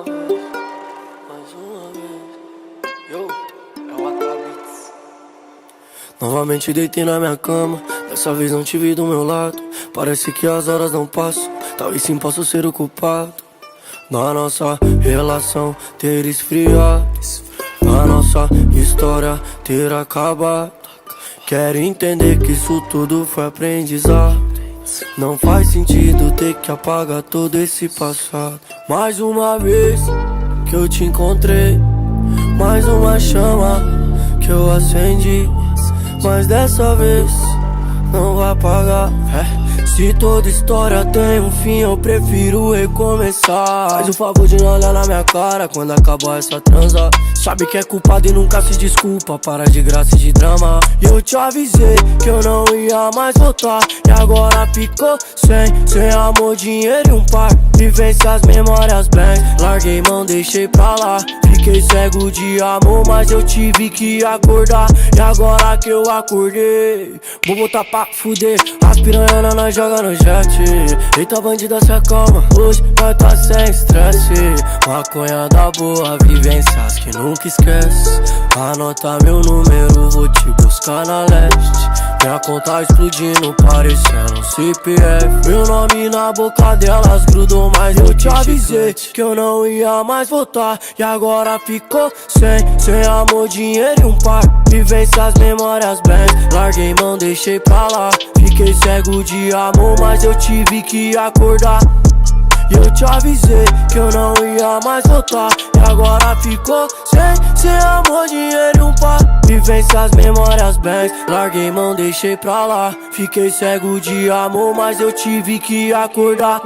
uma vez. Yo, é o Atabits. Novamente deitei na minha cama, dessa vez não te vi do meu lado. Parece que as horas não passam, talvez sim possa ser o culpado da nossa relação ter esfriado, da nossa história ter acabado. Quero entender que isso tudo foi aprendizado. Não faz sentido ter que apagar todo esse passado. Mais uma vez que eu te encontrei, mais uma chama que eu acendi, mas dessa vez não vai apagar. Se toda história tem um fim, eu prefiro recomeçar. Faz o favor de não olhar na minha cara quando acabar essa transa. Sabe que é culpado e nunca se desculpa, para de graça e de drama. E eu te avisei que eu não ia mais voltar, e agora ficou sem amor, dinheiro e um par. Vivências, memórias, bens. Larguei mão, deixei pra lá. Fiquei cego de amor, mas eu tive que acordar. E agora que eu acordei, vou botar pra fuder. As piranha nós joga no jet. Eita, bandida, se acalma, hoje vai tá sem estresse. Maconha da boa, vivências que nunca esquece. Anota meu número, vou te buscar na leste. Minha conta explodindo, parecendo um CPF. Meu nome na boca delas grudou, mas eu te avisei que eu não ia mais voltar, e agora ficou sem amor, dinheiro e um par. Vivências, memórias, bens. Larguei mão, deixei pra lá. Fiquei cego de amor, mas eu tive que acordar. E eu te avisei que eu não ia mais voltar, e agora ficou sem amor, dinheiro e um par. Vivências, memórias, bens. Larguei mão, deixei pra lá. Fiquei cego de amor, mas eu tive que acordar.